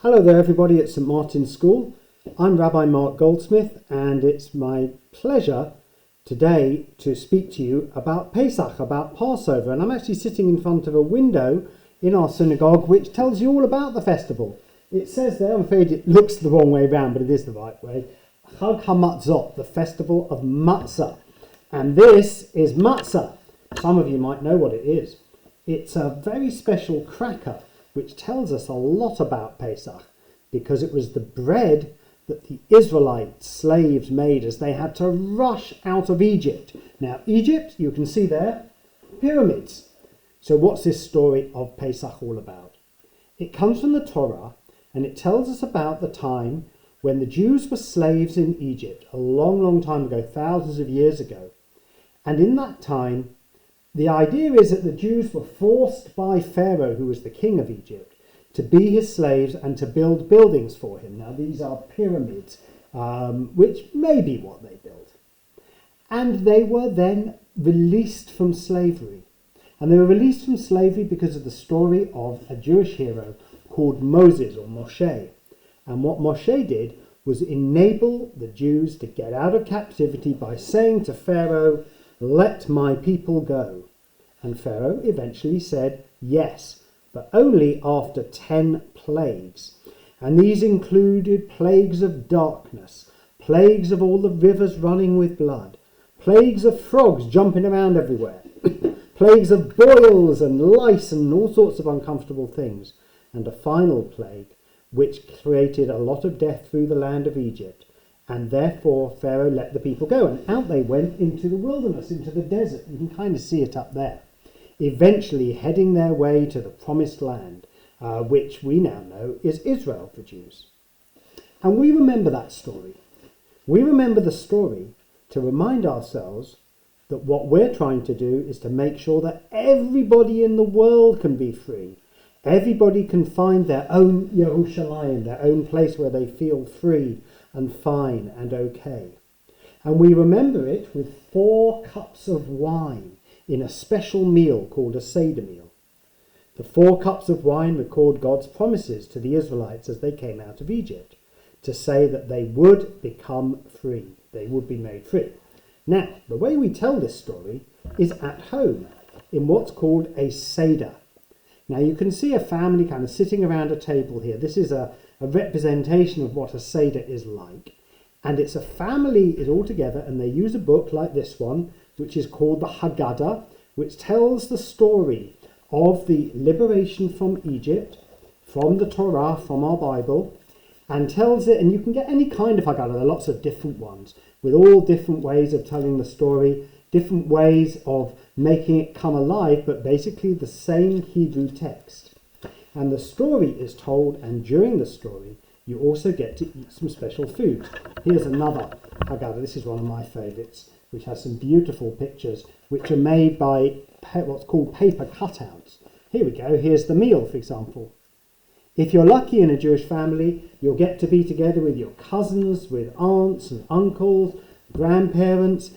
Hello there everybody at St Martin's School. I'm Rabbi Mark Goldsmith and it's my pleasure today to speak to you about Pesach, about Passover. And I'm actually sitting in front of a window in our synagogue which tells you all about the festival. It says there, I'm afraid it looks the wrong way around, but it is the right way, Chag HaMatzot, the festival of matzah. And this is matzah. Some of you might know what it is. It's a very special cracker which tells us a lot about Pesach, because it was the bread that the Israelite slaves made as they had to rush out of Egypt. Now, Egypt, you can see there, pyramids. So what's this story of Pesach all about? It comes from the Torah, and it tells us about the time when the Jews were slaves in Egypt, a long, long time ago, thousands of years ago. And in that time, the idea is that the Jews were forced by Pharaoh, who was the king of Egypt, to be his slaves and to build buildings for him. Now, these are pyramids, which may be what they built. And they were then released from slavery. And they were released from slavery because of the story of a Jewish hero called Moses, or Moshe. And what Moshe did was enable the Jews to get out of captivity by saying to Pharaoh, "Let my people go." And Pharaoh eventually said yes, but only after 10 plagues. And these included plagues of darkness, plagues of all the rivers running with blood, plagues of frogs jumping around everywhere, plagues of boils and lice and all sorts of uncomfortable things, and a final plague which created a lot of death through the land of Egypt. And therefore Pharaoh let the people go, and out they went into the wilderness, into the desert. You can kind of see it up there, eventually heading their way to the promised land, which we now know is Israel, the Jews. And we remember that story. We remember the story to remind ourselves that what we're trying to do is to make sure that everybody in the world can be free. Everybody can find their own Yerushalayim, their own place where they feel free and fine and okay. And we remember it with 4 cups of wine in a special meal called a Seder meal. The 4 cups of wine record God's promises to the Israelites as they came out of Egypt, to say that they would become free, they would be made free. Now, the way we tell this story is at home, in what's called a Seder. Now, you can see a family kind of sitting around a table here. This is a representation of what a Seder is like. And it's a family is all together, and they use a book like this one, which is called the Haggadah, which tells the story of the liberation from Egypt, from the Torah, from our Bible, and tells it, and you can get any kind of Haggadah. There are lots of different ones, with all different ways of telling the story, different ways of making it come alive, but basically the same Hebrew text. And the story is told, and during the story, you also get to eat some special food. Here's another Haggadah. This is one of my favourites, which has some beautiful pictures, which are made by what's called paper cutouts. Here we go. Here's the meal, for example. If you're lucky in a Jewish family, you'll get to be together with your cousins, with aunts and uncles, grandparents.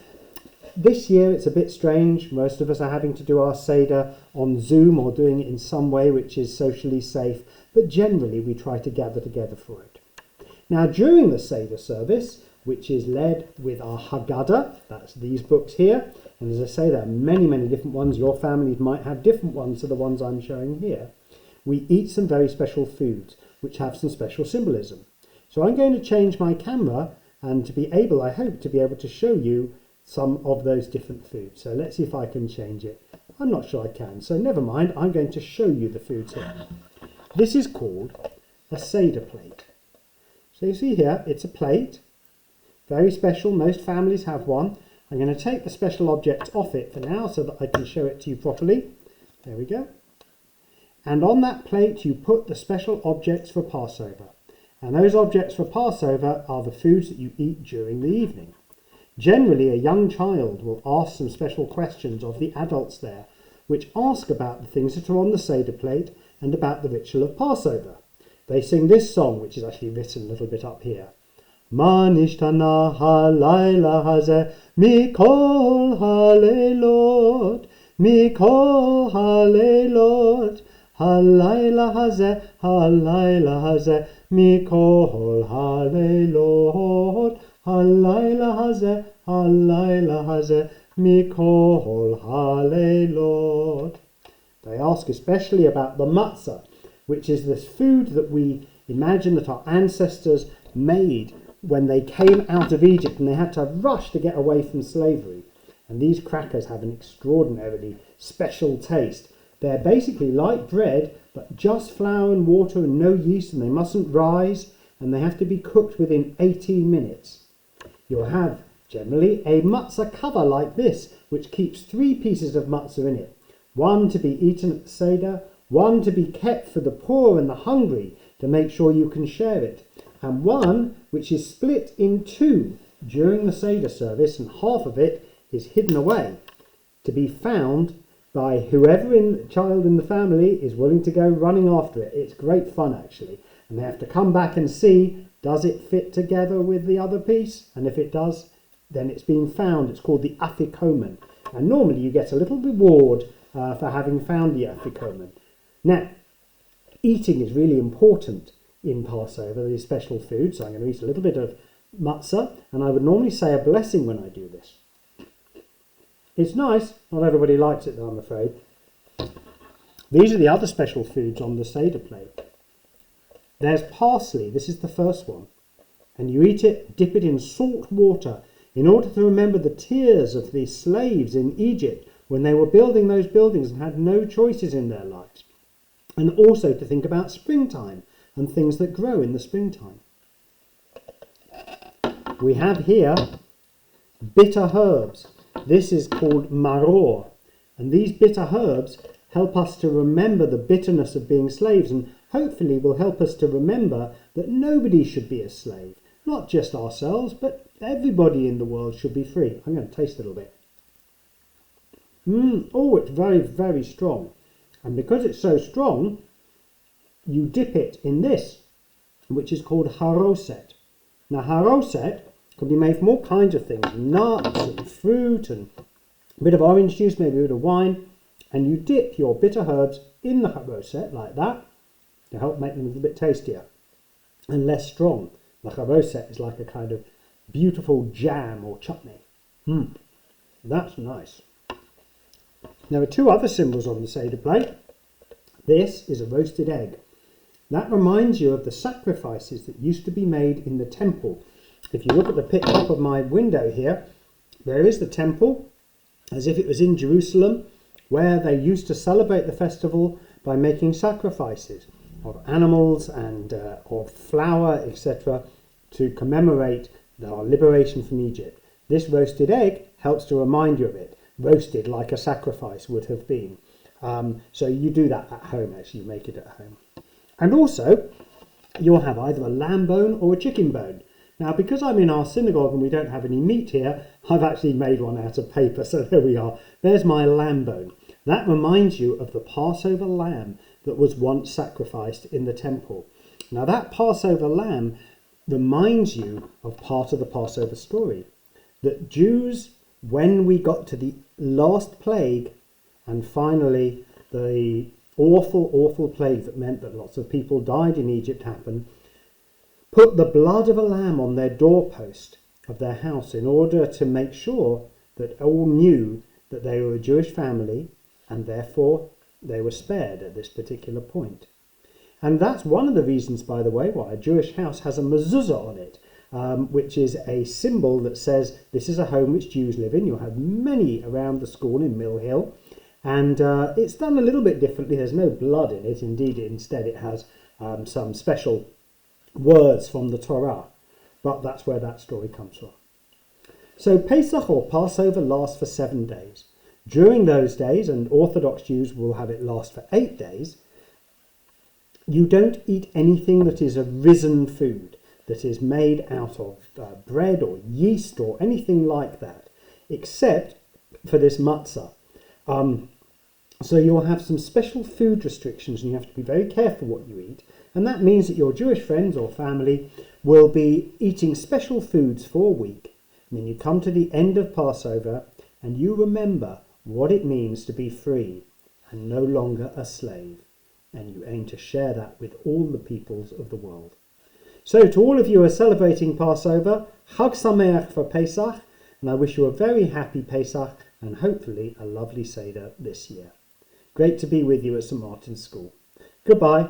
This year it's a bit strange. Most of us are having to do our Seder on Zoom or doing it in some way which is socially safe, but generally we try to gather together for it. Now, during the Seder service, which is led with our Haggadah, that's these books here, and as I say, there are many, many different ones. Your families might have different ones to the ones I'm showing here. We eat some very special foods which have some special symbolism. So I'm going to change my camera and to be able, I hope, to be able to show you some of those different foods. So let's see if I can change it. I'm not sure I can, so never mind. I'm going to show you the foods here. This is called a Seder plate. So you see here, it's a plate, very special. Most families have one. I'm going to take the special objects off it for now so that I can show it to you properly. There we go. And on that plate you put the special objects for Passover. And those objects for Passover are the foods that you eat during the evening. Generally, a young child will ask some special questions of the adults there, which ask about the things that are on the Seder plate and about the ritual of Passover. They sing this song, which is actually written a little bit up here. Ma nishtana halayla hazeh mikol halelot, mikol halelot, Halayla hazeh, halayla hazeh, mikol halelot. Halayla hazeh, halayla hazeh, mikol halelot. They ask especially about the matzah, which is this food that we imagine that our ancestors made when they came out of Egypt and they had to rush to get away from slavery. And these crackers have an extraordinarily special taste. They're basically like bread, but just flour and water and no yeast, and they mustn't rise, and they have to be cooked within 18 minutes. You'll have generally a matzah cover like this, which keeps 3 pieces of matzah in it. One to be eaten at the Seder, one to be kept for the poor and the hungry to make sure you can share it, and one which is split in 2 during the Seder service, and half of it is hidden away to be found by whoever child in the family is willing to go running after it. It's great fun actually, and they have to come back and see, does it fit together with the other piece? And if it does, then it's been found. It's called the afikomen, and normally you get a little reward for having found the afikomen. Now, eating is really important in Passover, these special foods. So I'm going to eat a little bit of matzah, and I would normally say a blessing when I do this. It's nice. Not everybody likes it though, I'm afraid. These are the other special foods on the Seder plate. There's parsley. This is the first one. And you eat it, dip it in salt water in order to remember the tears of the slaves in Egypt when they were building those buildings and had no choices in their lives. And also to think about springtime and things that grow in the springtime. We have here bitter herbs. This is called maror, and these bitter herbs help us to remember the bitterness of being slaves, and hopefully will help us to remember that nobody should be a slave, not just ourselves, but everybody in the world should be free. I'm going to taste a little bit. Oh, it's very, very strong, and because it's so strong, you dip it in this, which is called haroset. Now, haroset can be made from all kinds of things, nuts and fruit and a bit of orange juice, maybe a bit of wine, and you dip your bitter herbs in the haroset like that to help make them a little bit tastier and less strong. The haroset is like a kind of beautiful jam or chutney. That's nice. There are 2 other symbols on the Seder plate. This is a roasted egg. That reminds you of the sacrifices that used to be made in the temple. If you look at the picture up of my window here, there is the temple, as if it was in Jerusalem, where they used to celebrate the festival by making sacrifices of animals and of flour, etc., to commemorate our liberation from Egypt. This roasted egg helps to remind you of it, roasted like a sacrifice would have been. So you do that at home, actually, you make it at home. And also, you'll have either a lamb bone or a chicken bone. Now, because I'm in our synagogue and we don't have any meat here, I've actually made one out of paper, so there we are. There's my lamb bone. That reminds you of the Passover lamb that was once sacrificed in the temple. Now, that Passover lamb reminds you of part of the Passover story. That Jews, when we got to the last plague, and finally the awful, awful plague that meant that lots of people died in Egypt happened, put the blood of a lamb on their doorpost of their house in order to make sure that all knew that they were a Jewish family and therefore they were spared at this particular point. And that's one of the reasons, by the way, why a Jewish house has a mezuzah on it, which is a symbol that says this is a home which Jews live in. You'll have many around the school in Mill Hill, and it's done a little bit differently. There's no blood in it. Indeed, instead it has some special words from the Torah, but that's where that story comes from. So Pesach or Passover lasts for 7 days. During those days, and Orthodox Jews will have it last for 8 days, you don't eat anything that is a risen food, that is made out of bread or yeast or anything like that, except for this matzah. So you'll have some special food restrictions, and you have to be very careful what you eat. And that means that your Jewish friends or family will be eating special foods for a week. And then you come to the end of Passover and you remember what it means to be free and no longer a slave. and you aim to share that with all the peoples of the world. So to all of you who are celebrating Passover, Chag Sameach for Pesach, and I wish you a very happy Pesach and hopefully a lovely Seder this year. Great to be with you at St. Martin's School. Goodbye.